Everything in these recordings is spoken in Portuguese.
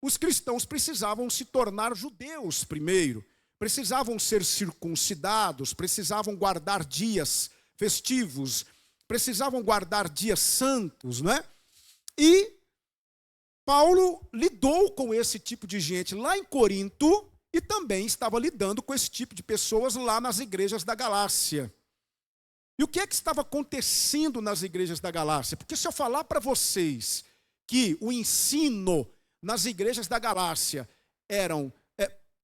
os cristãos precisavam se tornar judeus primeiro, precisavam ser circuncidados, precisavam guardar dias festivos, precisavam guardar dias santos, não é? E Paulo lidou com esse tipo de gente lá em Corinto e também estava lidando com esse tipo de pessoas lá nas igrejas da Galácia. E o que é que estava acontecendo nas igrejas da Galácia? Porque se eu falar para vocês que o ensino nas igrejas da Galácia eram,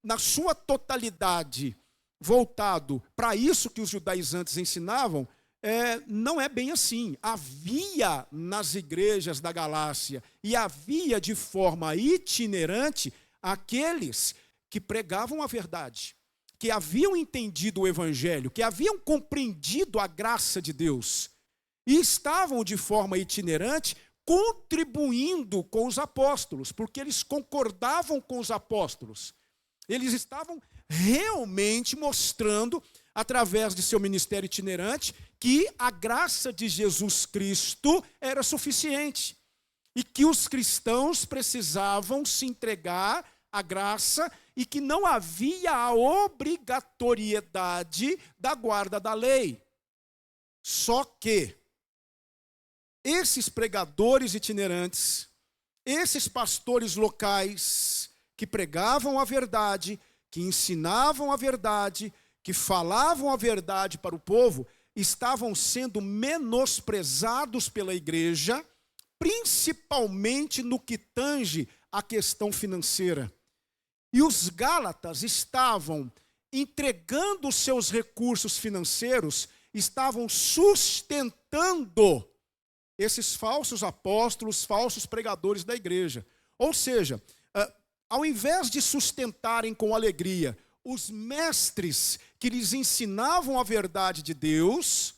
na sua totalidade, voltado para isso que os judaizantes ensinavam, não é bem assim. Havia nas igrejas da Galácia e havia de forma itinerante aqueles que pregavam a verdade, que haviam entendido o evangelho, que haviam compreendido a graça de Deus e estavam de forma itinerante contribuindo com os apóstolos, porque eles concordavam com os apóstolos. Eles estavam realmente mostrando, através de seu ministério itinerante, que a graça de Jesus Cristo era suficiente e que os cristãos precisavam se entregar à graça e que não havia a obrigatoriedade da guarda da lei. Só que esses pregadores itinerantes, esses pastores locais que pregavam a verdade, que ensinavam a verdade, que falavam a verdade para o povo, estavam sendo menosprezados pela igreja, principalmente no que tange à questão financeira. E os gálatas estavam entregando seus recursos financeiros, estavam sustentando esses falsos apóstolos, falsos pregadores da igreja. Ou seja, ao invés de sustentarem com alegria os mestres que lhes ensinavam a verdade de Deus,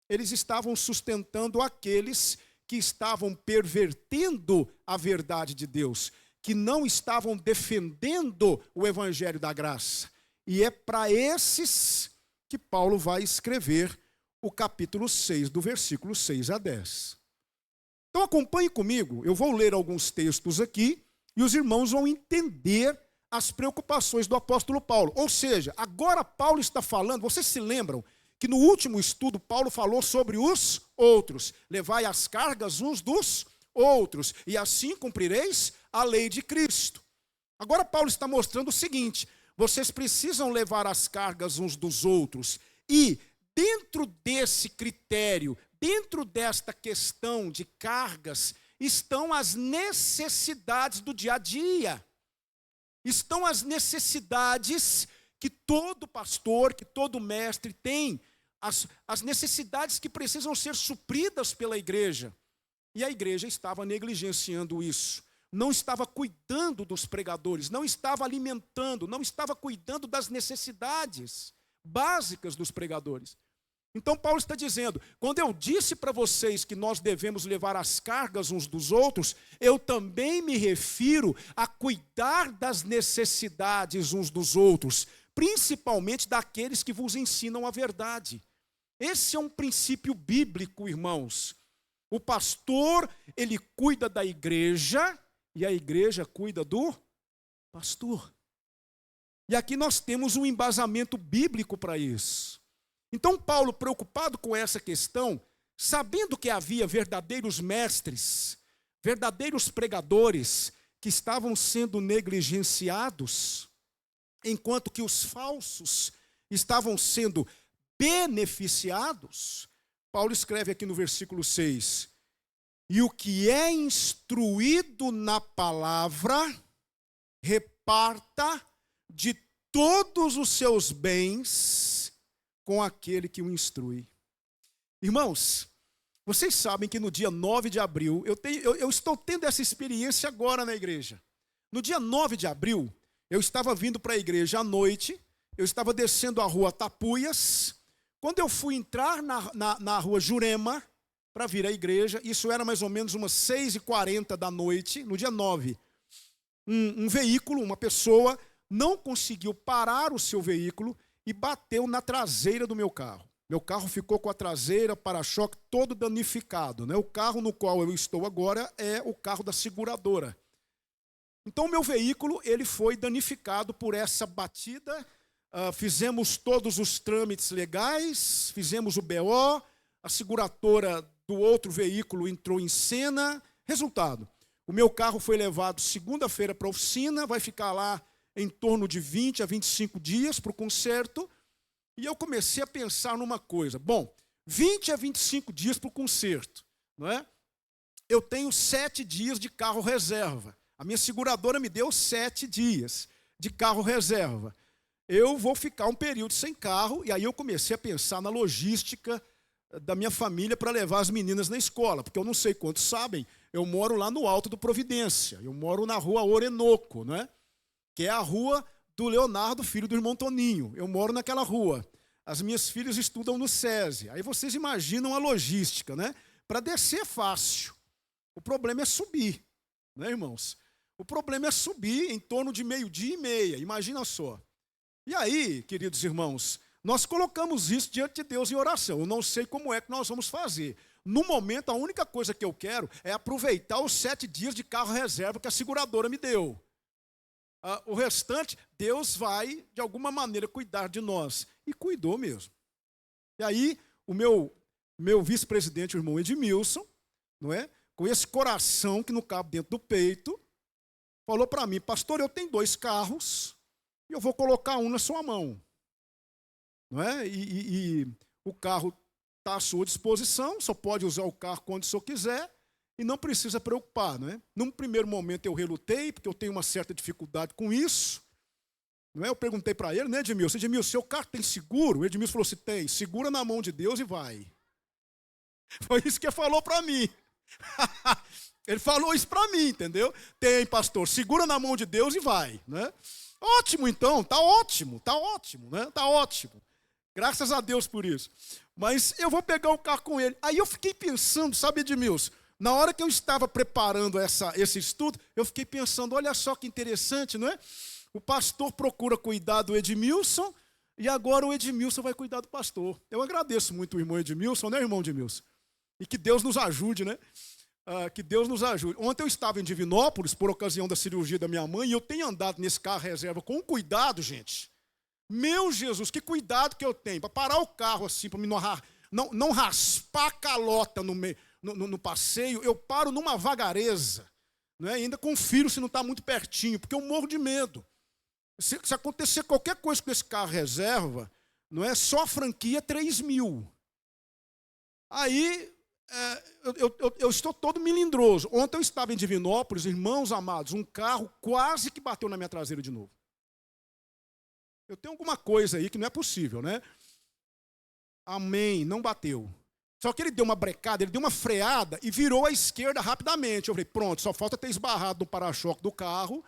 eles estavam sustentando aqueles que estavam pervertendo a verdade de Deus, que não estavam defendendo o evangelho da graça. E é para esses que Paulo vai escrever o capítulo 6, do versículo 6 a 10. Então acompanhe comigo, eu vou ler alguns textos aqui, e os irmãos vão entender as preocupações do apóstolo Paulo. Ou seja, agora Paulo está falando, vocês se lembram que no último estudo Paulo falou sobre os outros. Levai as cargas uns dos outros, e assim cumprireis a lei de Cristo. Agora Paulo está mostrando o seguinte: vocês precisam levar as cargas uns dos outros. E dentro desse critério, dentro desta questão de cargas, estão as necessidades do dia a dia. Estão as necessidades que todo pastor, que todo mestre tem, as necessidades que precisam ser supridas pela igreja. E a igreja estava negligenciando isso. Não estava cuidando dos pregadores, não estava alimentando, não estava cuidando das necessidades básicas dos pregadores. Então Paulo está dizendo, quando eu disse para vocês que nós devemos levar as cargas uns dos outros, eu também me refiro a cuidar das necessidades uns dos outros, principalmente daqueles que vos ensinam a verdade. Esse é um princípio bíblico, irmãos. O pastor, ele cuida da igreja e a igreja cuida do pastor. E aqui nós temos um embasamento bíblico para isso. Então Paulo, preocupado com essa questão, sabendo que havia verdadeiros mestres, verdadeiros pregadores que estavam sendo negligenciados, enquanto que os falsos estavam sendo beneficiados, Paulo escreve aqui no versículo 6, e o que é instruído na palavra, reparta de todos os seus bens com aquele que o instrui. Irmãos, vocês sabem que no dia 9 de abril, eu estou tendo essa experiência agora na igreja. No dia 9 de abril, eu estava vindo para a igreja à noite, eu estava descendo a rua Tapuias, quando eu fui entrar na rua Jurema, para vir à igreja, isso era mais ou menos umas 6h40 da noite, no dia 9, um veículo, uma pessoa, não conseguiu parar o seu veículo e bateu na traseira do meu carro. Meu carro ficou com a traseira, para-choque todo danificado, né? O carro no qual eu estou agora é o carro da seguradora. Então, o meu veículo ele foi danificado por essa batida. Fizemos todos os trâmites legais, fizemos o BO, a seguradora do outro veículo entrou em cena. Resultado, o meu carro foi levado segunda-feira para a oficina, vai ficar lá em torno de 20 a 25 dias para o conserto. E eu comecei a pensar numa coisa. Bom, 20 a 25 dias para o conserto, não é? Eu tenho 7 dias de carro reserva. A minha seguradora me deu 7 dias de carro reserva. Eu vou ficar um período sem carro, e aí eu comecei a pensar na logística da minha família para levar as meninas na escola, porque eu não sei quantos sabem, eu moro lá no Alto do Providência, eu moro na rua Orenoco, não é? Que é a rua do Leonardo, filho do irmão Toninho. Eu moro naquela rua. As minhas filhas estudam no SESI. Aí vocês imaginam a logística, né? Para descer é fácil. O problema é subir, né, irmãos? O problema é subir em torno de 12:30, imagina só. E aí, queridos irmãos, nós colocamos isso diante de Deus em oração. Eu não sei como é que nós vamos fazer. No momento, a única coisa que eu quero é aproveitar os 7 dias de carro reserva que a seguradora me deu. O restante, Deus vai, de alguma maneira, cuidar de nós. E cuidou mesmo. E aí, o meu vice-presidente, o irmão Edmilson, não é? Com esse coração que não cabe dentro do peito, falou para mim: pastor, eu tenho 2 carros e eu vou colocar um na sua mão. Não é? E o carro está à sua disposição, só pode usar o carro quando o senhor quiser e não precisa preocupar. Não é? Num primeiro momento eu relutei, porque eu tenho uma certa dificuldade com isso. Não é? Eu perguntei para ele, né, Edmilson? Edmilson, seu carro tem seguro? O Edmilson falou assim: tem, segura na mão de Deus e vai. Foi isso que ele falou para mim. Ele falou isso para mim, entendeu? Tem, pastor, segura na mão de Deus e vai, né? Ótimo, então, tá ótimo, né? Tá ótimo. Graças a Deus por isso. Mas eu vou pegar o carro com ele. Aí eu fiquei pensando, sabe, Edmilson? Na hora que eu estava preparando esse estudo, eu fiquei pensando, olha só que interessante, não é? O pastor procura cuidar do Edmilson e agora o Edmilson vai cuidar do pastor. Eu agradeço muito o irmão Edmilson, né, irmão Edmilson? E que Deus nos ajude, né? Que Deus nos ajude. Ontem eu estava em Divinópolis, por ocasião da cirurgia da minha mãe, e eu tenho andado nesse carro reserva com cuidado, gente. Meu Jesus, que cuidado que eu tenho para parar o carro assim, para não raspar a calota no passeio. Eu paro numa vagareza, né? E ainda confiro se não está muito pertinho, porque eu morro de medo. Se acontecer qualquer coisa com esse carro reserva, não é só a franquia 3 mil. Aí eu estou todo melindroso. Ontem eu estava em Divinópolis, irmãos amados, um carro quase que bateu na minha traseira de novo. Eu tenho alguma coisa aí que não é possível, né? Amém, não bateu. Só que ele deu uma brecada, ele deu uma freada e virou à esquerda rapidamente. Eu falei, pronto, só falta ter esbarrado no para-choque do carro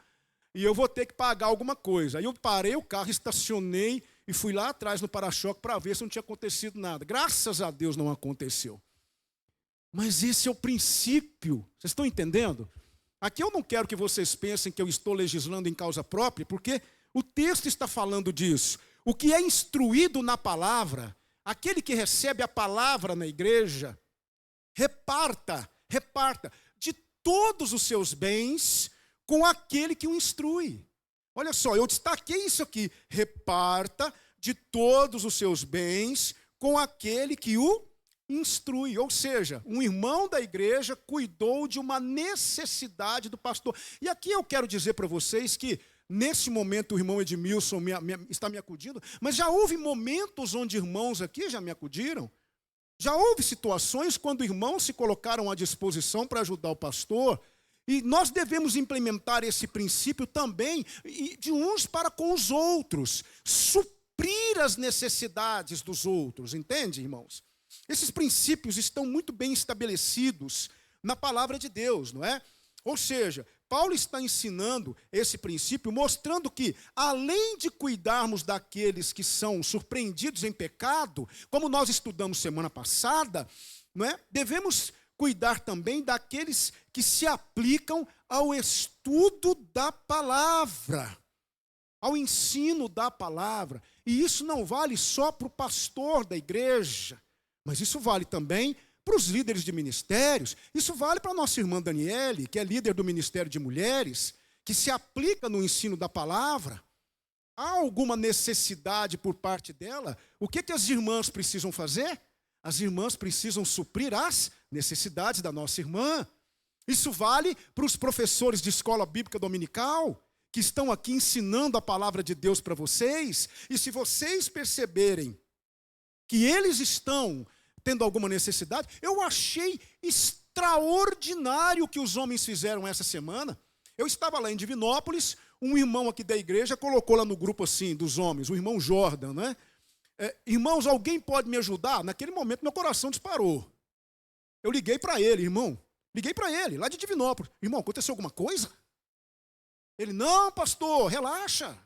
e eu vou ter que pagar alguma coisa. Aí eu parei o carro, estacionei e fui lá atrás no para-choque para ver se não tinha acontecido nada. Graças a Deus não aconteceu. Mas esse é o princípio, vocês estão entendendo? Aqui eu não quero que vocês pensem que eu estou legislando em causa própria, porque o texto está falando disso. O que é instruído na palavra, aquele que recebe a palavra na igreja, reparta de todos os seus bens com aquele que o instrui. Olha só, eu destaquei isso aqui. Reparta de todos os seus bens com aquele que o instrui. Ou seja, um irmão da igreja cuidou de uma necessidade do pastor. E aqui eu quero dizer para vocês que, nesse momento, o irmão Edmilson está me acudindo, mas já houve momentos onde irmãos aqui já me acudiram. Já houve situações quando irmãos se colocaram à disposição para ajudar o pastor. E nós devemos implementar esse princípio também de uns para com os outros. Suprir as necessidades dos outros, entende, irmãos? Esses princípios estão muito bem estabelecidos na palavra de Deus, não é? Ou seja, Paulo está ensinando esse princípio, mostrando que, além de cuidarmos daqueles que são surpreendidos em pecado, como nós estudamos semana passada, não é? Devemos cuidar também daqueles que se aplicam ao estudo da palavra, ao ensino da palavra. E isso não vale só para o pastor da igreja, mas isso vale também para os líderes de ministérios. Isso vale para a nossa irmã Daniele, que é líder do Ministério de Mulheres, que se aplica no ensino da palavra, há alguma necessidade por parte dela, o que as irmãs precisam fazer? As irmãs precisam suprir as necessidades da nossa irmã. Isso vale para os professores de escola bíblica dominical, que estão aqui ensinando a palavra de Deus para vocês. E se vocês perceberem que eles estão tendo alguma necessidade, eu achei extraordinário o que os homens fizeram essa semana. Eu estava lá em Divinópolis, um irmão aqui da igreja colocou lá no grupo assim, dos homens, o irmão Jordan, né? Irmãos, alguém pode me ajudar? Naquele momento meu coração disparou. Eu liguei para ele, irmão. Liguei para ele, lá de Divinópolis. Irmão, aconteceu alguma coisa? Ele, não, pastor, relaxa.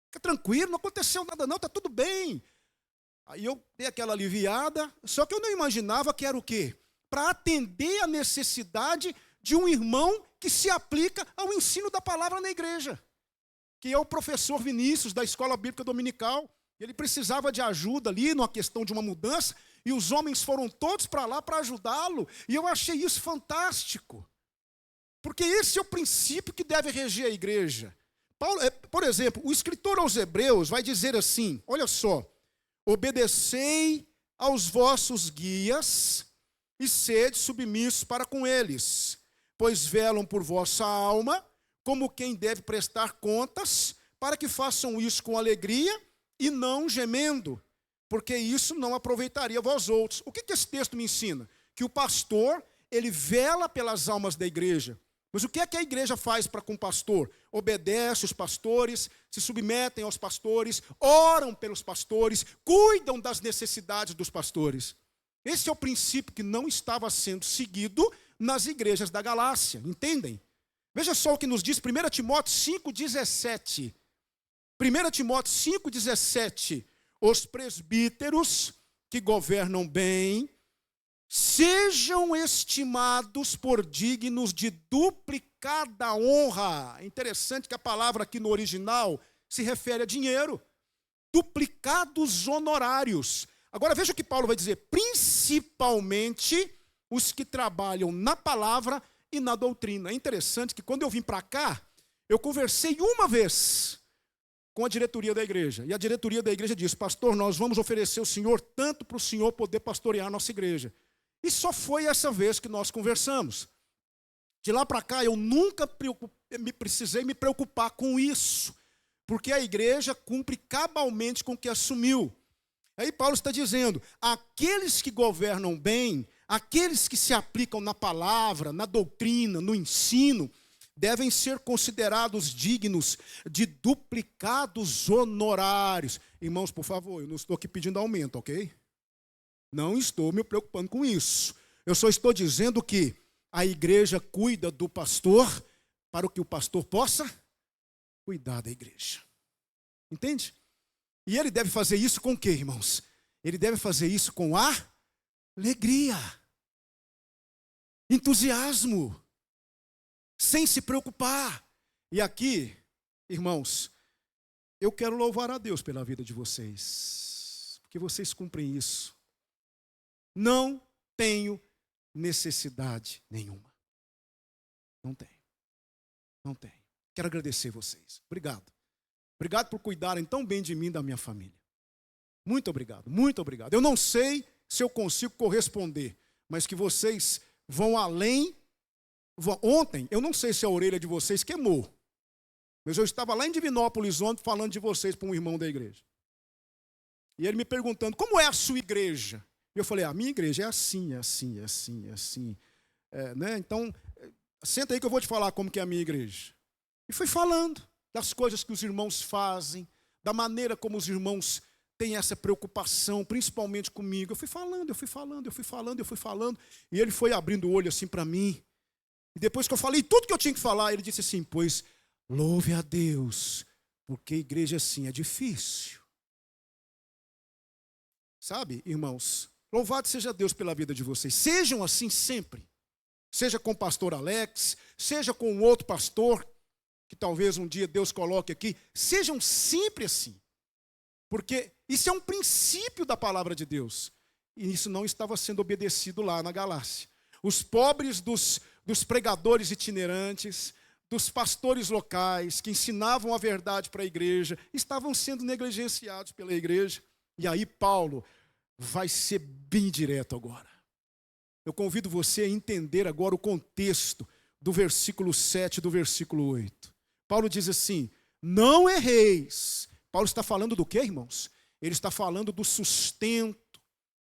Fica tranquilo, não aconteceu nada não, está tudo bem. Aí eu dei aquela aliviada, só que eu não imaginava que era o quê? Para atender a necessidade de um irmão que se aplica ao ensino da palavra na igreja, que é o professor Vinícius, da Escola Bíblica Dominical. Ele precisava de ajuda ali, numa questão de uma mudança, e os homens foram todos para lá para ajudá-lo, e eu achei isso fantástico, porque esse é o princípio que deve reger a igreja. Paulo, por exemplo, o escritor aos Hebreus vai dizer assim, olha só, obedecei aos vossos guias e sede submissos para com eles, pois velam por vossa alma, como quem deve prestar contas, para que façam isso com alegria e não gemendo, porque isso não aproveitaria vós outros. O que esse texto me ensina? Que o pastor, ele vela pelas almas da igreja. Mas o que é que a igreja faz para com o pastor? Obedece os pastores, se submetem aos pastores, oram pelos pastores, cuidam das necessidades dos pastores. Esse é o princípio que não estava sendo seguido nas igrejas da Galácia, entendem? Veja só o que nos diz 1 Timóteo 5,17. 1 Timóteo 5,17. Os presbíteros que governam bem sejam estimados por dignos de duplicada honra. É interessante que a palavra aqui no original se refere a dinheiro. Duplicados honorários. Agora veja o que Paulo vai dizer. Principalmente os que trabalham na palavra e na doutrina. É interessante que quando eu vim para cá, eu conversei uma vez com a diretoria da igreja. E a diretoria da igreja disse, pastor, nós vamos oferecer o senhor tanto para o senhor poder pastorear a nossa igreja. E só foi essa vez que nós conversamos. De lá para cá, eu nunca precisei me preocupar com isso, porque a igreja cumpre cabalmente com o que assumiu. Aí Paulo está dizendo, aqueles que governam bem, aqueles que se aplicam na palavra, na doutrina, no ensino, devem ser considerados dignos de duplicados honorários. Irmãos, por favor, eu não estou aqui pedindo aumento, ok? Não estou me preocupando com isso. Eu só estou dizendo que a igreja cuida do pastor para que o pastor possa cuidar da igreja. Entende? E ele deve fazer isso com o quê, irmãos? Ele deve fazer isso com alegria, entusiasmo, sem se preocupar. E aqui, irmãos, eu quero louvar a Deus pela vida de vocês, porque vocês cumprem isso. Não tenho necessidade nenhuma. Não tenho. Não tenho. Quero agradecer vocês. Obrigado. Obrigado por cuidarem tão bem de mim e da minha família. Muito obrigado, muito obrigado. Eu não sei se eu consigo corresponder, mas que vocês vão além. Ontem, eu não sei se a orelha de vocês queimou, mas eu estava lá em Divinópolis ontem falando de vocês para um irmão da igreja. E ele me perguntando, como é a sua igreja? E eu falei, a minha igreja é assim, é assim, é assim, é assim. Né? Então, senta aí que eu vou te falar como que é a minha igreja. E fui falando das coisas que os irmãos fazem, da maneira como os irmãos têm essa preocupação, principalmente comigo. Eu fui falando, eu fui falando, eu fui falando, eu fui falando. E ele foi abrindo o olho assim para mim. E depois que eu falei tudo que eu tinha que falar, ele disse assim, pois louve a Deus, porque igreja assim é difícil. Sabe, irmãos, louvado seja Deus pela vida de vocês. Sejam assim sempre. Seja com o pastor Alex, seja com outro pastor, que talvez um dia Deus coloque aqui. Sejam sempre assim. Porque isso é um princípio da palavra de Deus. E isso não estava sendo obedecido lá na Galácia. Os pobres dos pregadores itinerantes, dos pastores locais que ensinavam a verdade para a igreja estavam sendo negligenciados pela igreja. E aí Paulo vai ser bem direto agora. Eu convido você a entender agora o contexto do versículo 7 e do versículo 8. Paulo diz assim: não erreis. Paulo está falando do quê, irmãos? Ele está falando do sustento.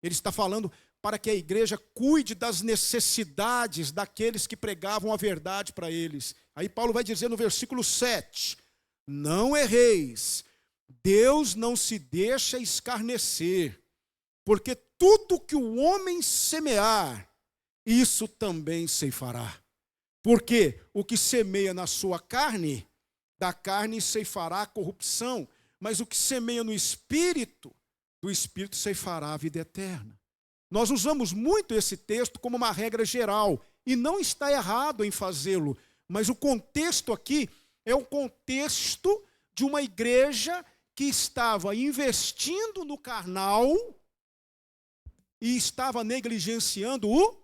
Ele está falando para que a igreja cuide das necessidades daqueles que pregavam a verdade para eles. Aí Paulo vai dizer no versículo 7, não erreis, Deus não se deixa escarnecer, porque tudo que o homem semear, isso também ceifará. Porque o que semeia na sua carne, da carne ceifará a corrupção, mas o que semeia no Espírito, do Espírito ceifará a vida eterna. Nós usamos muito esse texto como uma regra geral, e não está errado em fazê-lo, mas o contexto aqui é o contexto de uma igreja que estava investindo no carnal e estava negligenciando o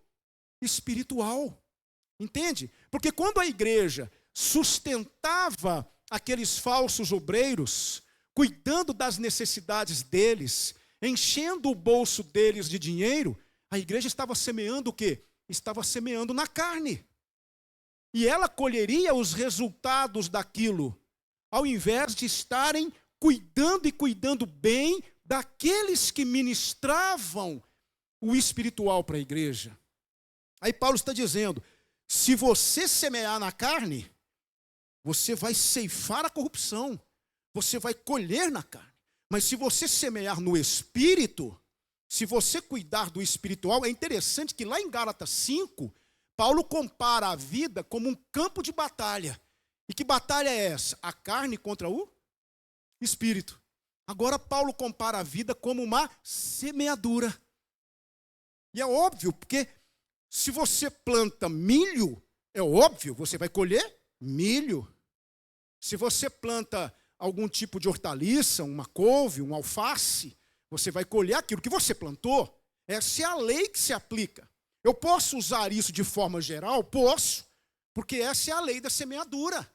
espiritual. Entende? Porque quando a igreja sustentava aqueles falsos obreiros, cuidando das necessidades deles, enchendo o bolso deles de dinheiro, a igreja estava semeando o quê? Estava semeando na carne. E ela colheria os resultados daquilo, ao invés de estarem cuidando e cuidando bem daqueles que ministravam o espiritual para a igreja. Aí Paulo está dizendo, se você semear na carne, você vai ceifar a corrupção, você vai colher na carne. Mas se você semear no Espírito, se você cuidar do espiritual, é interessante que lá em Gálatas 5, Paulo compara a vida como um campo de batalha. E que batalha é essa? A carne contra o espírito. Agora Paulo compara a vida como uma semeadura. E é óbvio, porque se você planta milho, é óbvio, você vai colher milho. Se você planta algum tipo de hortaliça, uma couve, um alface, você vai colher aquilo que você plantou. Essa é a lei que se aplica. Eu posso usar isso de forma geral? Posso, porque essa é a lei da semeadura.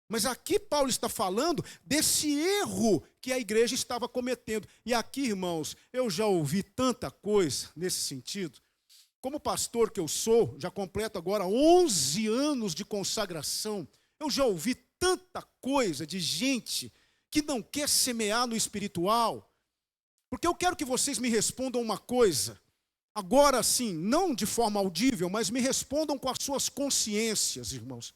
Mas aqui Paulo está falando desse erro que a igreja estava cometendo. E aqui, irmãos, eu já ouvi tanta coisa nesse sentido. Como pastor que eu sou, já completo agora 11 anos de consagração, eu já ouvi tanta coisa de gente que não quer semear no espiritual. Porque eu quero que vocês me respondam uma coisa. Agora sim, não de forma audível, mas me respondam com as suas consciências, irmãos.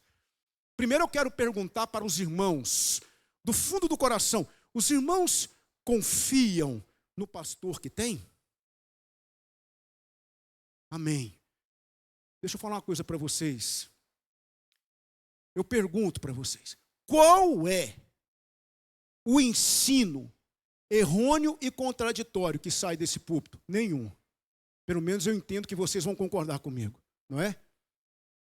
Primeiro eu quero perguntar para os irmãos, do fundo do coração, os irmãos confiam no pastor que tem? Amém. Deixa eu falar uma coisa para vocês. Eu pergunto para vocês, qual é o ensino errôneo e contraditório que sai desse púlpito? Nenhum. Pelo menos eu entendo que vocês vão concordar comigo, não é?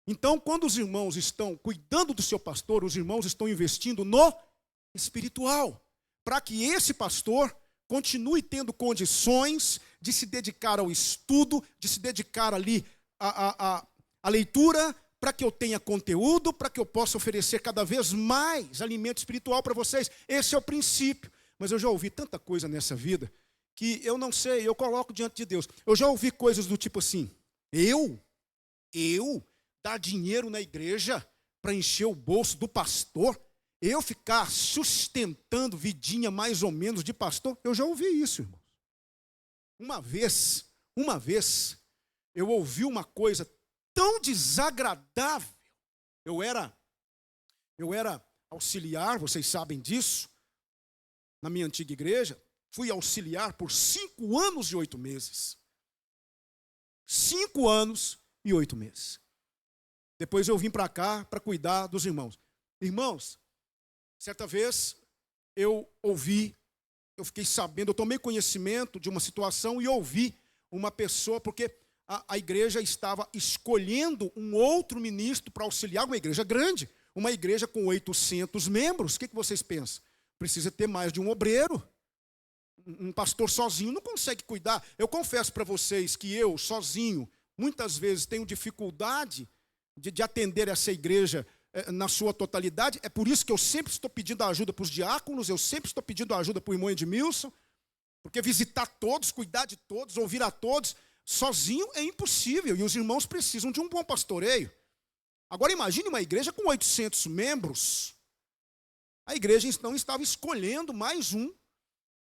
Então, quando os irmãos estão cuidando do seu pastor, os irmãos estão investindo no espiritual, para que esse pastor continue tendo condições de se dedicar ao estudo, de se dedicar ali à leitura, para que eu tenha conteúdo, para que eu possa oferecer cada vez mais alimento espiritual para vocês. Esse é o princípio. Mas eu já ouvi tanta coisa nessa vida que eu não sei, eu coloco diante de Deus. Eu já ouvi coisas do tipo assim, eu dar dinheiro na igreja para encher o bolso do pastor, eu ficar sustentando vidinha mais ou menos de pastor, eu já ouvi isso, irmãos. Uma vez, eu ouvi uma coisa tão desagradável. Eu era auxiliar, vocês sabem disso, na minha antiga igreja. Fui auxiliar por 5 anos e 8 meses. 5 anos e 8 meses. Depois eu vim para cá para cuidar dos irmãos. Irmãos, certa vez eu fiquei sabendo, eu tomei conhecimento de uma situação e ouvi uma pessoa, porque a igreja estava escolhendo um outro ministro para auxiliar, uma igreja grande, uma igreja com 800 membros. O que vocês pensam? Precisa ter mais de um obreiro. Um pastor sozinho não consegue cuidar. Eu confesso para vocês que eu, sozinho, muitas vezes tenho dificuldade de atender essa igreja na sua totalidade. É por isso que eu sempre estou pedindo ajuda para os diáconos, eu sempre estou pedindo ajuda para o irmão Edmilson, porque visitar todos, cuidar de todos, ouvir a todos, sozinho é impossível, e os irmãos precisam de um bom pastoreio. Agora imagine uma igreja com 800 membros. A igreja então estava escolhendo mais um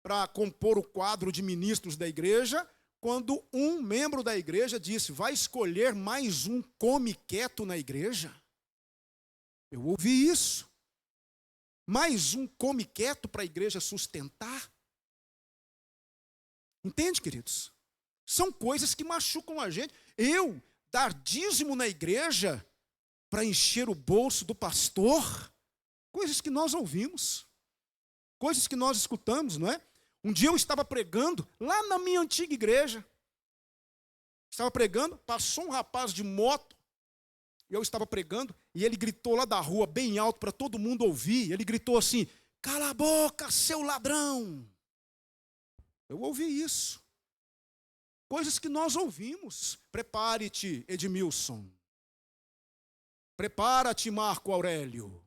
para compor o quadro de ministros da igreja, quando um membro da igreja disse: vai escolher mais um come quieto na igreja? Eu ouvi isso. Mais um come quieto para a igreja sustentar? Entende, queridos? São coisas que machucam a gente. Eu dar dízimo na igreja para encher o bolso do pastor? Coisas que nós ouvimos, coisas que nós escutamos, não é? Um dia eu estava pregando lá na minha antiga igreja. Estava pregando, passou um rapaz de moto, e eu estava pregando, e ele gritou lá da rua, bem alto, para todo mundo ouvir. Ele gritou assim: cala a boca, seu ladrão. Eu ouvi isso. Coisas que nós ouvimos. Prepare-te, Edmilson. Prepara-te, Marco Aurélio.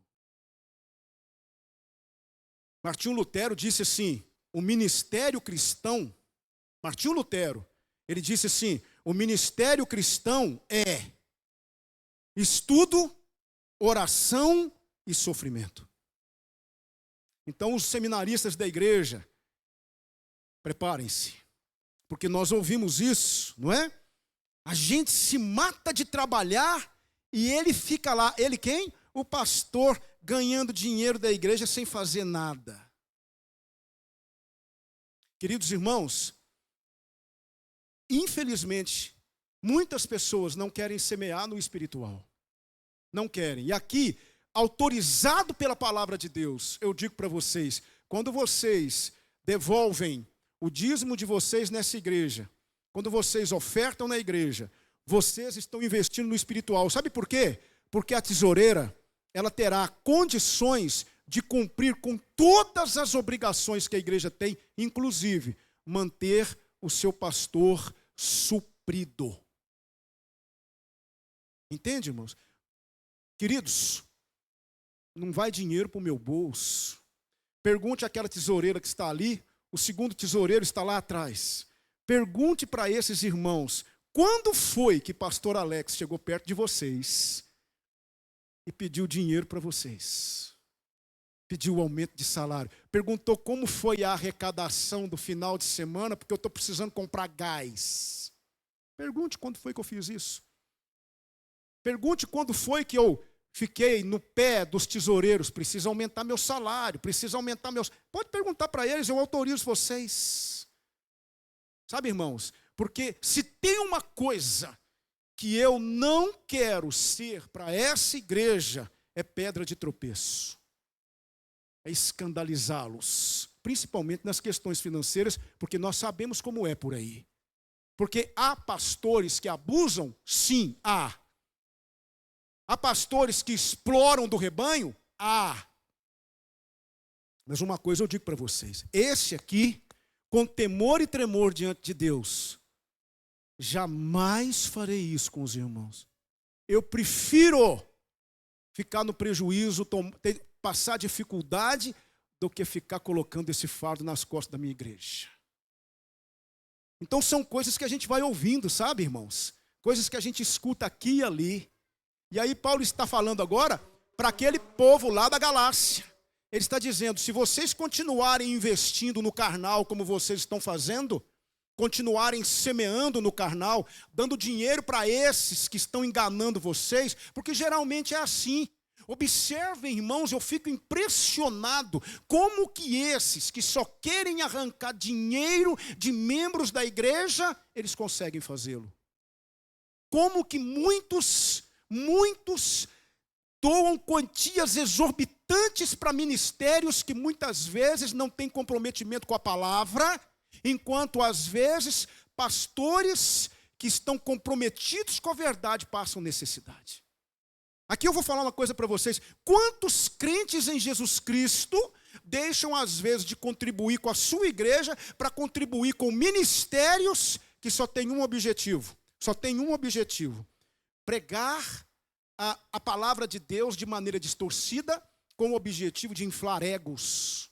Martinho Lutero disse assim, o ministério cristão, Martinho Lutero, ele disse assim, o ministério cristão é estudo, oração e sofrimento. Então os seminaristas da igreja, preparem-se, porque nós ouvimos isso, não é? A gente se mata de trabalhar e ele fica lá, ele quem? O pastor ganhando dinheiro da igreja sem fazer nada. Queridos irmãos, infelizmente, muitas pessoas não querem semear no espiritual. Não querem. E aqui, autorizado pela palavra de Deus, eu digo para vocês, quando vocês devolvem o dízimo de vocês nessa igreja, quando vocês ofertam na igreja, vocês estão investindo no espiritual. Sabe por quê? Porque a tesoureira, ela terá condições de cumprir com todas as obrigações que a igreja tem, inclusive manter o seu pastor suprido. Entende, irmãos? Queridos, não vai dinheiro para o meu bolso. Pergunte àquela tesoureira que está ali, o segundo tesoureiro está lá atrás. Pergunte para esses irmãos, quando foi que pastor Alex chegou perto de vocês e pediu dinheiro para vocês? Pediu o aumento de salário. Perguntou como foi a arrecadação do final de semana, porque eu estou precisando comprar gás. Pergunte quando foi que eu fiz isso. Pergunte quando foi que eu fiquei no pé dos tesoureiros. Precisa aumentar meu salário, precisa aumentar meus... Pode perguntar para eles, eu autorizo vocês. Sabe, irmãos? Porque se tem uma coisa que eu não quero ser para essa igreja, é pedra de tropeço. É escandalizá-los, principalmente nas questões financeiras, porque nós sabemos como é por aí. Porque há pastores que abusam? Sim, há. Há pastores que exploram do rebanho? Há. Mas uma coisa eu digo para vocês, esse aqui, com temor e tremor diante de Deus, jamais farei isso com os irmãos. Eu prefiro ficar no prejuízo, passar dificuldade, do que ficar colocando esse fardo nas costas da minha igreja. Então são coisas que a gente vai ouvindo, sabe, irmãos? Coisas que a gente escuta aqui e ali. E aí Paulo está falando agora para aquele povo lá da Galácia. Ele está dizendo, se vocês continuarem investindo no carnal como vocês estão fazendo, continuarem semeando no carnal, dando dinheiro para esses que estão enganando vocês, porque geralmente é assim. Observem, irmãos, eu fico impressionado como que esses que só querem arrancar dinheiro de membros da igreja, eles conseguem fazê-lo. Como que muitos doam quantias exorbitantes para ministérios que muitas vezes não têm comprometimento com a palavra, enquanto às vezes pastores que estão comprometidos com a verdade passam necessidade. Aqui eu vou falar uma coisa para vocês. Quantos crentes em Jesus Cristo deixam às vezes de contribuir com a sua igreja para contribuir com ministérios que só tem um objetivo? Só tem um objetivo: pregar a palavra de Deus de maneira distorcida, com o objetivo de inflar egos.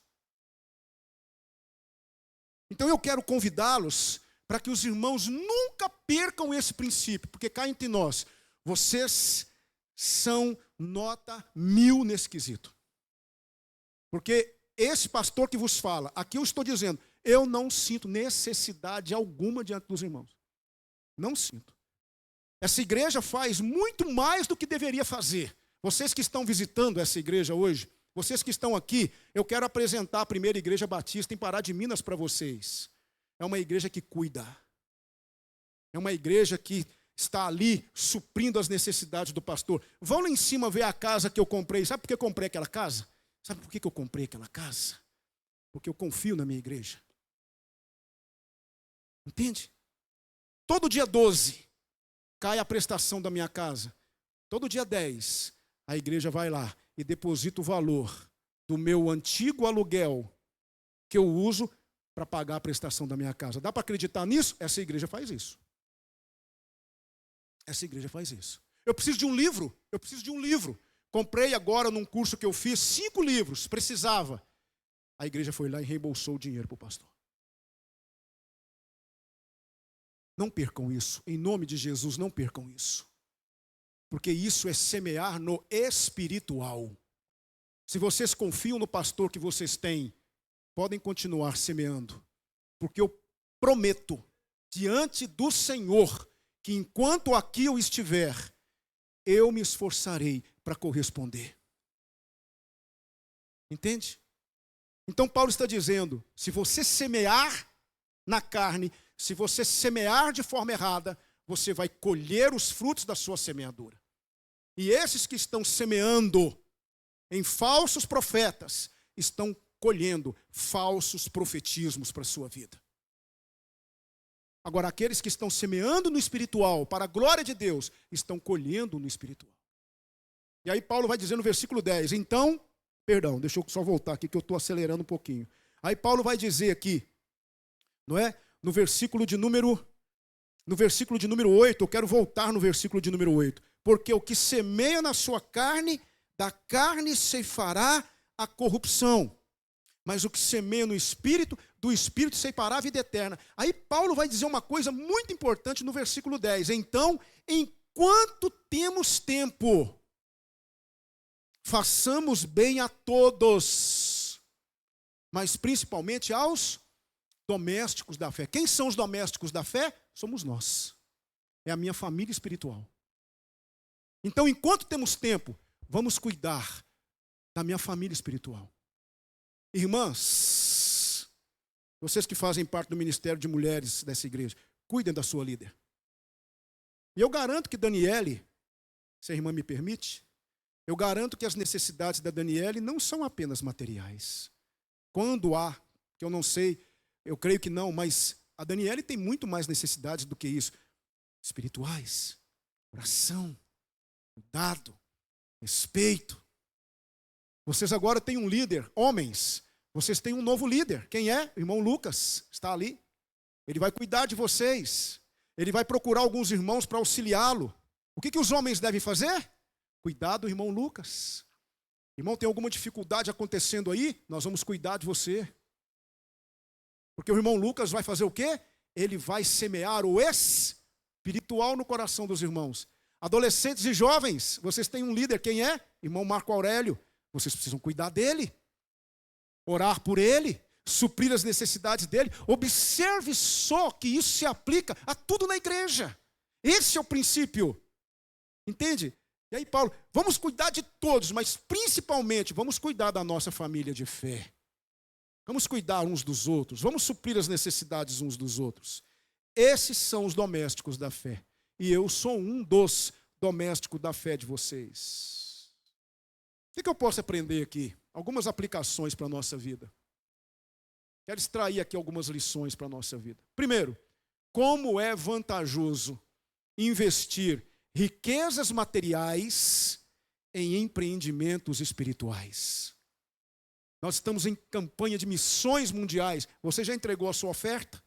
Então eu quero convidá-los para que os irmãos nunca percam esse princípio, porque cá entre nós, vocês são nota 1000 nesse quesito. Porque esse pastor que vos fala, aqui eu estou dizendo, eu não sinto necessidade alguma diante dos irmãos. Não sinto. Essa igreja faz muito mais do que deveria fazer. Vocês que estão visitando essa igreja hoje, vocês que estão aqui, eu quero apresentar a primeira igreja batista em Pará de Minas para vocês. É uma igreja que cuida. É uma igreja que está ali suprindo as necessidades do pastor. Vão lá em cima ver a casa que eu comprei. Sabe por que eu comprei aquela casa? Sabe por que eu comprei aquela casa? Porque eu confio na minha igreja. Entende? Todo dia 12 cai a prestação da minha casa. Todo dia 10 a igreja vai lá e deposita o valor do meu antigo aluguel que eu uso para pagar a prestação da minha casa. Dá para acreditar nisso? Essa igreja faz isso. Essa igreja faz isso. Eu preciso de um livro. Comprei agora num curso que eu fiz 5 livros, precisava. A igreja foi lá e reembolsou o dinheiro para o pastor. Não percam isso, em nome de Jesus, não percam isso. Porque isso é semear no espiritual. Se vocês confiam no pastor que vocês têm, podem continuar semeando. Porque eu prometo, diante do Senhor, que enquanto aqui eu estiver, eu me esforçarei para corresponder. Entende? Então Paulo está dizendo, se você semear na carne, se você semear de forma errada, você vai colher os frutos da sua semeadura. E esses que estão semeando em falsos profetas, estão colhendo falsos profetismos para a sua vida. Agora, aqueles que estão semeando no espiritual, para a glória de Deus, estão colhendo no espiritual. E aí Paulo vai dizer no versículo 10, então, perdão, deixa eu só voltar aqui que eu estou acelerando um pouquinho. Aí Paulo vai dizer aqui, não é? No versículo de número 8, eu quero voltar no versículo de número 8. Porque o que semeia na sua carne, da carne ceifará a corrupção. Mas o que semeia no Espírito, do Espírito ceifará a vida eterna. Aí Paulo vai dizer uma coisa muito importante no versículo 10. Então, enquanto temos tempo, façamos bem a todos, mas principalmente aos domésticos da fé. Quem são os domésticos da fé? Somos nós. É a minha família espiritual. Então, enquanto temos tempo, vamos cuidar da minha família espiritual. Irmãs, vocês que fazem parte do ministério de mulheres dessa igreja, cuidem da sua líder. E eu garanto que Daniele, se a irmã me permite, eu garanto que as necessidades da Daniele não são apenas materiais. Quando há, que eu não sei, eu creio que não, mas a Daniele tem muito mais necessidades do que isso. Espirituais, oração, cuidado, respeito. Vocês agora têm um líder, homens, vocês têm um novo líder. Quem é? O irmão Lucas, está ali. Ele vai cuidar de vocês. Ele vai procurar alguns irmãos para auxiliá-lo. O que os homens devem fazer? Cuidar do irmão Lucas. Irmão, tem alguma dificuldade acontecendo aí? Nós vamos cuidar de você. Porque o irmão Lucas vai fazer o quê? Ele vai semear o espiritual no coração dos irmãos. Adolescentes e jovens, vocês têm um líder, quem é? Irmão Marco Aurélio. Vocês precisam cuidar dele, orar por ele, suprir as necessidades dele. Observe só que isso se aplica a tudo na igreja. Esse é o princípio. Entende? E aí, Paulo, vamos cuidar de todos, mas principalmente vamos cuidar da nossa família de fé. Vamos cuidar uns dos outros, vamos suprir as necessidades uns dos outros. Esses são os domésticos da fé. E eu sou um dos domésticos da fé de vocês. O que eu posso aprender aqui? Algumas aplicações para a nossa vida. Quero extrair aqui algumas lições para a nossa vida. Primeiro, como é vantajoso investir riquezas materiais em empreendimentos espirituais. Nós estamos em campanha de missões mundiais. Você já entregou a sua oferta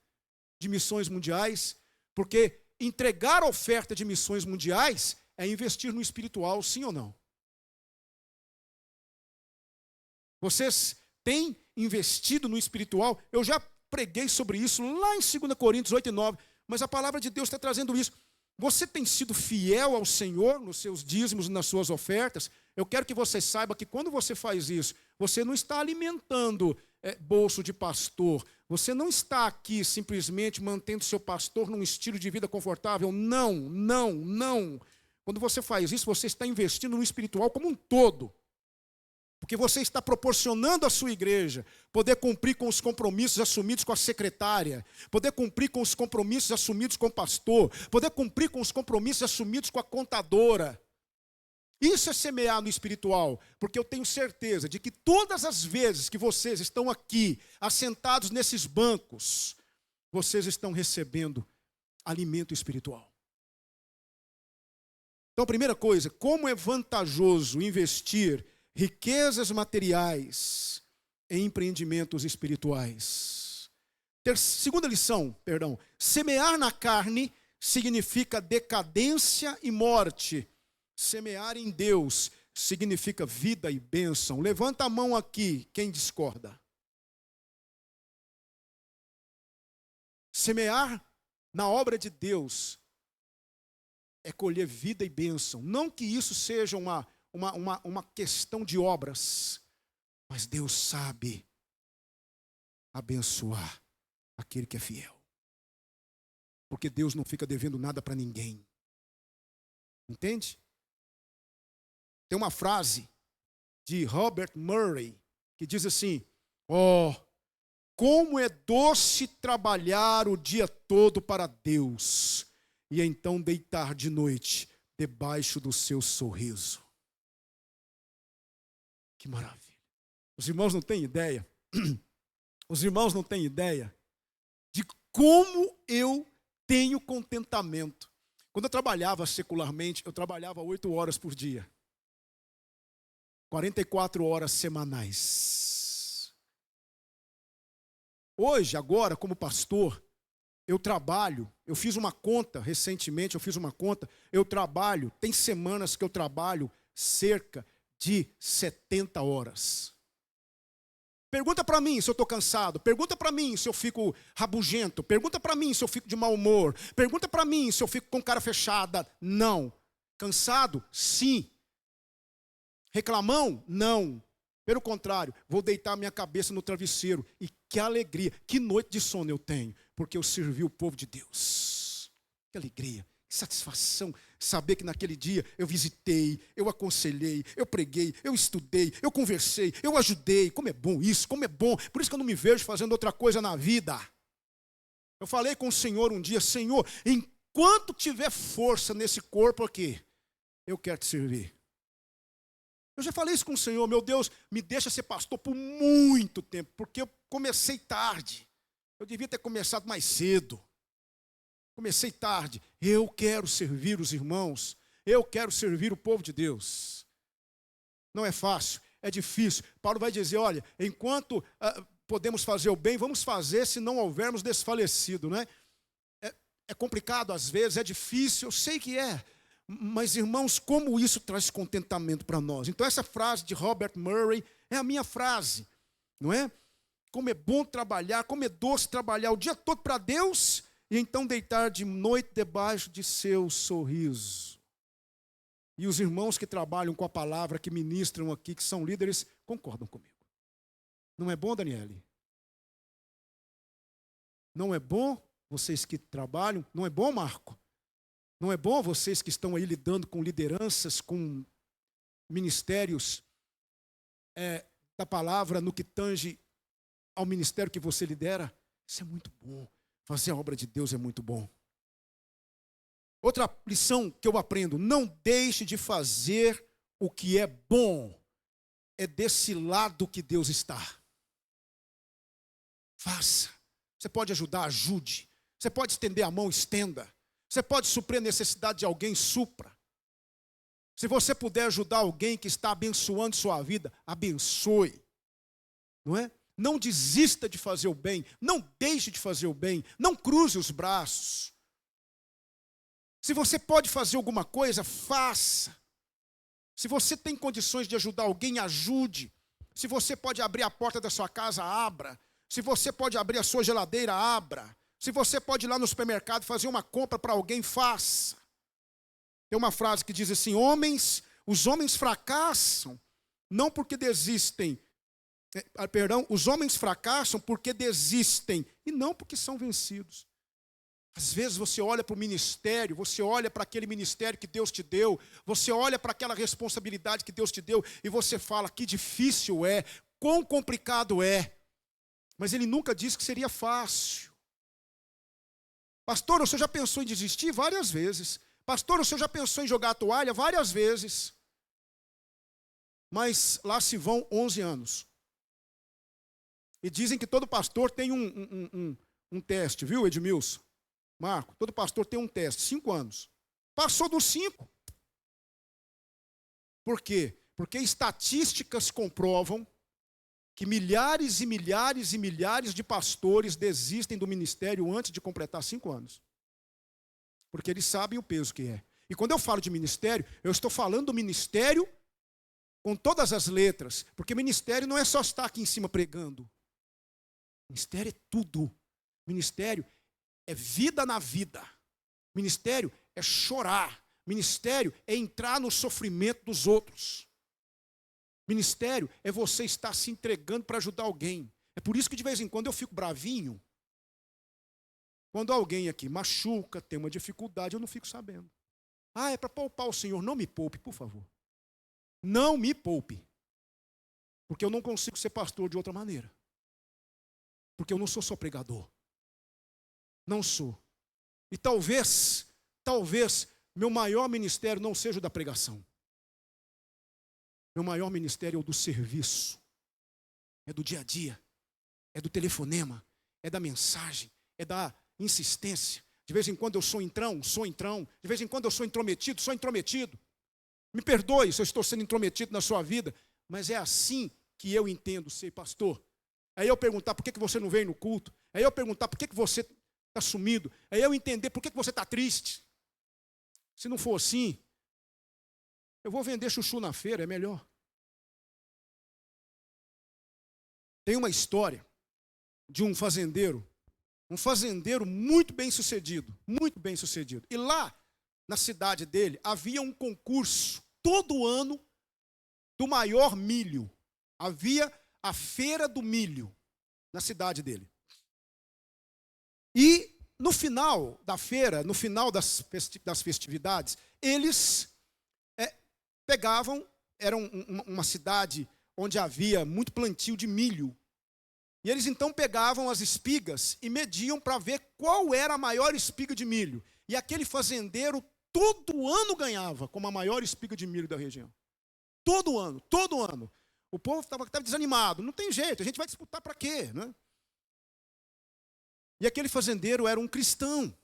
de missões mundiais? Porque entregar a oferta de missões mundiais é investir no espiritual, sim ou não? Vocês têm investido no espiritual? Eu já preguei sobre isso lá em 2 Coríntios 8 e 9, mas a palavra de Deus está trazendo isso. Você tem sido fiel ao Senhor nos seus dízimos e nas suas ofertas? Eu quero que você saiba que quando você faz isso, você não está alimentando bolso de pastor. Você não está aqui simplesmente mantendo seu pastor num estilo de vida confortável. Não, não, não. Quando você faz isso, você está investindo no espiritual como um todo. Porque você está proporcionando à sua igreja poder cumprir com os compromissos assumidos com a secretária, poder cumprir com os compromissos assumidos com o pastor, poder cumprir com os compromissos assumidos com a contadora. Isso é semear no espiritual, porque eu tenho certeza de que todas as vezes que vocês estão aqui, assentados nesses bancos, vocês estão recebendo alimento espiritual. Então, a primeira coisa, como é vantajoso investir riquezas materiais em empreendimentos espirituais. Segunda lição, semear na carne significa decadência e morte. Semear em Deus significa vida e bênção. Levanta a mão aqui, quem discorda. Semear na obra de Deus é colher vida e bênção. Não que isso seja uma questão de obras, mas Deus sabe abençoar aquele que é fiel. Porque Deus não fica devendo nada para ninguém. Entende? Tem uma frase de Robert Murray que diz assim: como é doce trabalhar o dia todo para Deus e então deitar de noite debaixo do seu sorriso. Que maravilha. Os irmãos não têm ideia. Os irmãos não têm ideia de como eu tenho contentamento. Quando eu trabalhava secularmente, eu trabalhava 8 horas por dia. 44 horas semanais. Hoje, agora, como pastor, eu trabalho, eu fiz uma conta, recentemente eu trabalho, tem semanas que eu trabalho cerca de 70 horas. Pergunta para mim se eu estou cansado, pergunta para mim se eu fico rabugento, pergunta para mim se eu fico de mau humor, pergunta para mim se eu fico com cara fechada. Não. Cansado? Sim. Reclamão? Não. Pelo contrário, vou deitar minha cabeça no travesseiro. E que alegria, que noite de sono eu tenho, porque eu servi o povo de Deus. Que alegria, que satisfação saber que naquele dia eu visitei, eu aconselhei, eu preguei, eu estudei, eu conversei, eu ajudei. Como é bom isso, como é bom. Por isso que eu não me vejo fazendo outra coisa na vida. Eu falei com o Senhor um dia: Senhor, enquanto tiver força nesse corpo aqui, eu quero te servir. Eu já falei isso com o Senhor: meu Deus, me deixa ser pastor por muito tempo, porque eu comecei tarde. Eu devia ter começado mais cedo. Comecei tarde. Eu quero servir os irmãos. Eu quero servir o povo de Deus. Não é fácil, é difícil. Paulo vai dizer: olha, enquanto podemos fazer o bem, vamos fazer se não houvermos desfalecido, né? É complicado às vezes, é difícil, eu sei que é. Mas, irmãos, como isso traz contentamento para nós? Então, essa frase de Robert Murray é a minha frase, não é? Como é bom trabalhar, como é doce trabalhar o dia todo para Deus e então deitar de noite debaixo de seu sorriso. E os irmãos que trabalham com a palavra, que ministram aqui, que são líderes, concordam comigo. Não é bom, Daniele? Não é bom vocês que trabalham? Não é bom, Marco? Não é bom vocês que estão aí lidando com lideranças, com ministérios da palavra no que tange ao ministério que você lidera? Isso é muito bom. Fazer a obra de Deus é muito bom. Outra lição que eu aprendo: não deixe de fazer o que é bom. É desse lado que Deus está. Faça. Você pode ajudar, ajude. Você pode estender a mão, estenda. Você pode suprir a necessidade de alguém, supra. Se você puder ajudar alguém que está abençoando sua vida, abençoe. Não é? Não desista de fazer o bem, não deixe de fazer o bem, não cruze os braços. Se você pode fazer alguma coisa, faça. Se você tem condições de ajudar alguém, ajude. Se você pode abrir a porta da sua casa, abra. Se você pode abrir a sua geladeira, abra. Se você pode ir lá no supermercado fazer uma compra para alguém, faça. Tem uma frase que diz assim: os homens fracassam, não porque desistem. Os homens fracassam porque desistem e não porque são vencidos. Às vezes você olha para o ministério, você olha para aquele ministério que Deus te deu, você olha para aquela responsabilidade que Deus te deu e você fala que difícil é, quão complicado é. Mas Ele nunca disse que seria fácil. Pastor, o senhor já pensou em desistir? Várias vezes. Pastor, o senhor já pensou em jogar a toalha? Várias vezes. Mas lá se vão 11 anos. E dizem que todo pastor tem um teste, viu, Edmilson? Marco, todo pastor tem um teste, 5 anos. Passou dos 5. Por quê? Porque estatísticas comprovam que milhares e milhares e milhares de pastores desistem do ministério antes de completar 5 anos. Porque eles sabem o peso que é. E quando eu falo de ministério, eu estou falando do ministério com todas as letras. Porque ministério não é só estar aqui em cima pregando. Ministério é tudo. Ministério é vida na vida. Ministério é chorar. Ministério é entrar no sofrimento dos outros. Ministério é você estar se entregando para ajudar alguém. É por isso que de vez em quando eu fico bravinho. Quando alguém aqui machuca, tem uma dificuldade, eu não fico sabendo. É para poupar o Senhor. Não me poupe, por favor. Não me poupe. Porque eu não consigo ser pastor de outra maneira. Porque eu não sou só pregador. Não sou. E talvez, meu maior ministério não seja o da pregação. Meu maior ministério é o do serviço. É do dia a dia. É do telefonema. É da mensagem. É da insistência. De vez em quando eu sou entrão. De vez em quando eu sou intrometido. Me perdoe se eu estou sendo intrometido na sua vida, mas é assim que eu entendo ser pastor. Aí eu perguntar por que você não veio no culto. Aí eu perguntar por que você está sumido. Aí eu entender por que você está triste. Se não for assim, eu vou vender chuchu na feira, é melhor. Tem uma história de um fazendeiro muito bem sucedido. E lá, na cidade dele, havia um concurso todo ano do maior milho. Havia a feira do milho na cidade dele. E no final da feira, no final das festividades, eles pegavam, era uma cidade onde havia muito plantio de milho. E eles então pegavam as espigas e mediam para ver qual era a maior espiga de milho. E aquele fazendeiro todo ano ganhava como a maior espiga de milho da região. Todo ano. O povo estava desanimado. Não tem jeito, a gente vai disputar para quê? Né? E aquele fazendeiro era um cristão.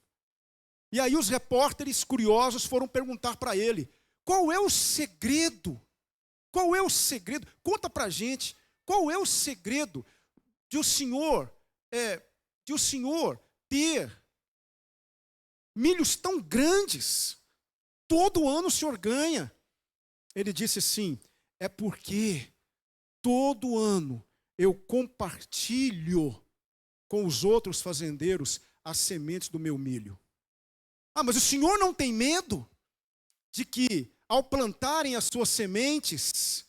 E aí os repórteres curiosos foram perguntar para ele: qual é o segredo? Qual é o segredo? Conta para a gente. Qual é o segredo de o senhor ter milhos tão grandes? Todo ano o senhor ganha. Ele disse assim: é porque todo ano eu compartilho com os outros fazendeiros as sementes do meu milho. Mas o senhor não tem medo de que, ao plantarem as suas sementes,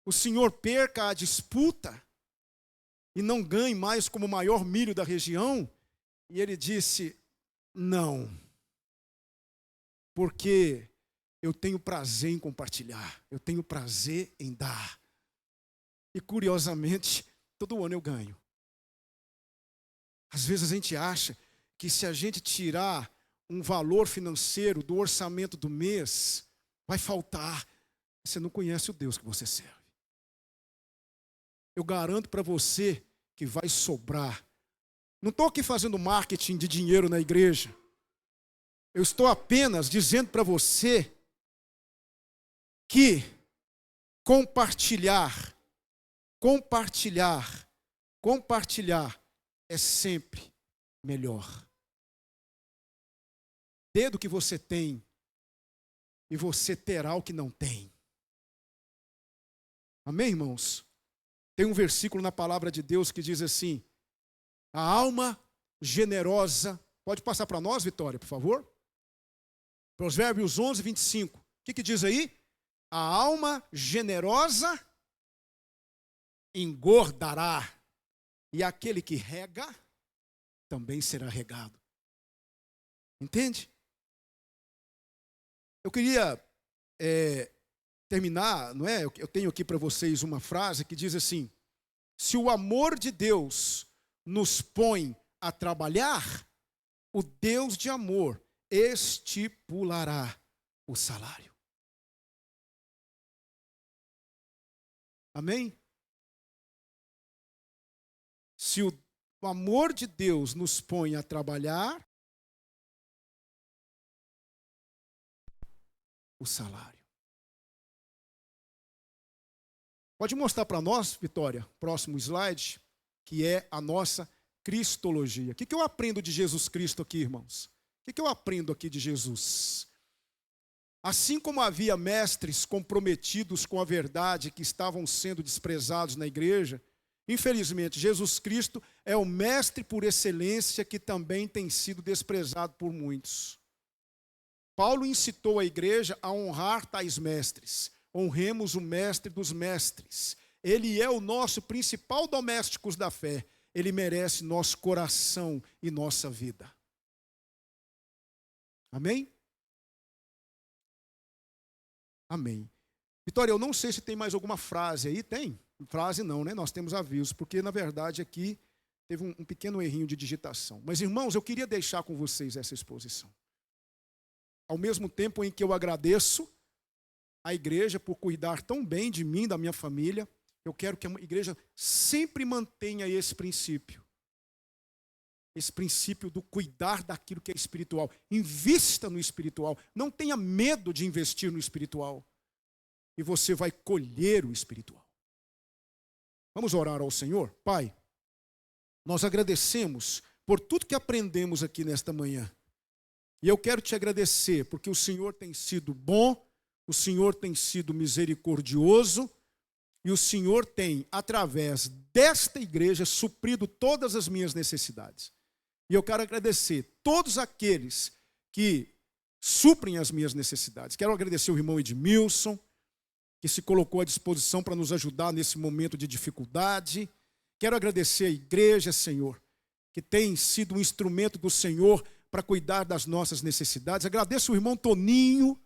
o senhor perca a disputa e não ganhe mais como o maior milho da região? E ele disse: não, porque eu tenho prazer em compartilhar, eu tenho prazer em dar. E curiosamente, todo ano eu ganho. Às vezes a gente acha que se a gente tirar um valor financeiro do orçamento do mês, vai faltar. Você não conhece o Deus que você serve. Eu garanto para você que vai sobrar. Não estou aqui fazendo marketing de dinheiro na igreja. Eu estou apenas dizendo para você que compartilhar é sempre melhor. Dê do que você tem, e você terá o que não tem. Amém, irmãos? Tem um versículo na palavra de Deus que diz assim: a alma generosa. Pode passar para nós, Vitória, por favor? Provérbios 11, 25. O que diz aí? A alma generosa engordará, e aquele que rega também será regado. Entende? Eu queria terminar, não é? Eu tenho aqui para vocês uma frase que diz assim: se o amor de Deus nos põe a trabalhar, o Deus de amor estipulará o salário. Amém? Se o amor de Deus nos põe a trabalhar, o salário. Pode mostrar para nós, Vitória, próximo slide, que é a nossa cristologia. O que eu aprendo de Jesus Cristo aqui, irmãos? O que eu aprendo aqui de Jesus? Assim como havia mestres comprometidos com a verdade que estavam sendo desprezados na igreja, infelizmente, Jesus Cristo é o mestre por excelência que também tem sido desprezado por muitos. Paulo incitou a igreja a honrar tais mestres. Honremos o mestre dos mestres. Ele é o nosso principal doméstico da fé. Ele merece nosso coração e nossa vida. Amém? Amém. Vitória, eu não sei se tem mais alguma frase aí. Tem? Frase não, né? Nós temos avisos, porque na verdade aqui teve um pequeno errinho de digitação. Mas irmãos, eu queria deixar com vocês essa exposição. Ao mesmo tempo em que eu agradeço a igreja por cuidar tão bem de mim, da minha família, eu quero que a igreja sempre mantenha esse princípio. Esse princípio do cuidar daquilo que é espiritual. Invista no espiritual. Não tenha medo de investir no espiritual. E você vai colher o espiritual. Vamos orar ao Senhor? Pai, nós agradecemos por tudo que aprendemos aqui nesta manhã. E eu quero te agradecer porque o Senhor tem sido bom, o Senhor tem sido misericordioso e o Senhor tem, através desta igreja, suprido todas as minhas necessidades. E eu quero agradecer todos aqueles que suprem as minhas necessidades. Quero agradecer o irmão Edmilson, que se colocou à disposição para nos ajudar nesse momento de dificuldade. Quero agradecer a igreja, Senhor, que tem sido um instrumento do Senhor para cuidar das nossas necessidades. Agradeço o irmão Toninho,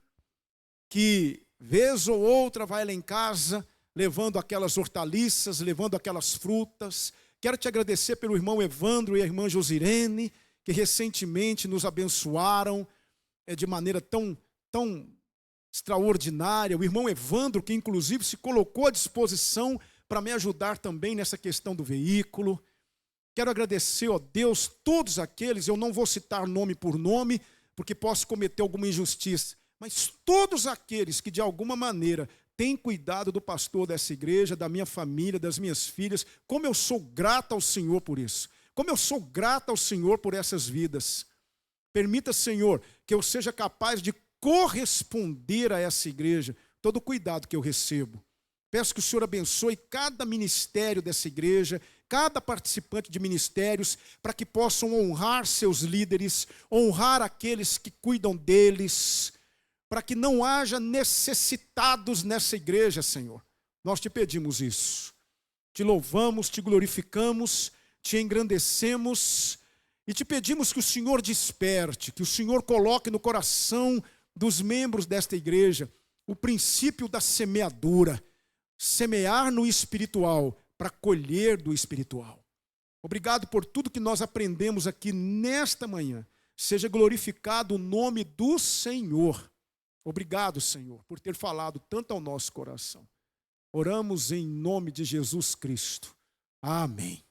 que vez ou outra vai lá em casa, levando aquelas hortaliças, levando aquelas frutas. Quero te agradecer pelo irmão Evandro e a irmã Josirene, que recentemente nos abençoaram de maneira tão extraordinária. O irmão Evandro, que inclusive se colocou à disposição para me ajudar também nessa questão do veículo. Quero agradecer, ó Deus, todos aqueles, eu não vou citar nome por nome, porque posso cometer alguma injustiça, mas todos aqueles que de alguma maneira têm cuidado do pastor dessa igreja, da minha família, das minhas filhas, como eu sou grato ao Senhor por isso, como eu sou grato ao Senhor por essas vidas. Permita, Senhor, que eu seja capaz de corresponder a essa igreja, todo o cuidado que eu recebo. Peço que o Senhor abençoe cada ministério dessa igreja, cada participante de ministérios, para que possam honrar seus líderes, honrar aqueles que cuidam deles, para que não haja necessitados nessa igreja, Senhor. Nós te pedimos isso. Te louvamos, te glorificamos, te engrandecemos e te pedimos que o Senhor desperte, que o Senhor coloque no coração dos membros desta igreja o princípio da semeadura. Semear no espiritual para colher do espiritual. Obrigado por tudo que nós aprendemos aqui nesta manhã. Seja glorificado o nome do Senhor. Obrigado, Senhor, por ter falado tanto ao nosso coração. Oramos em nome de Jesus Cristo. Amém.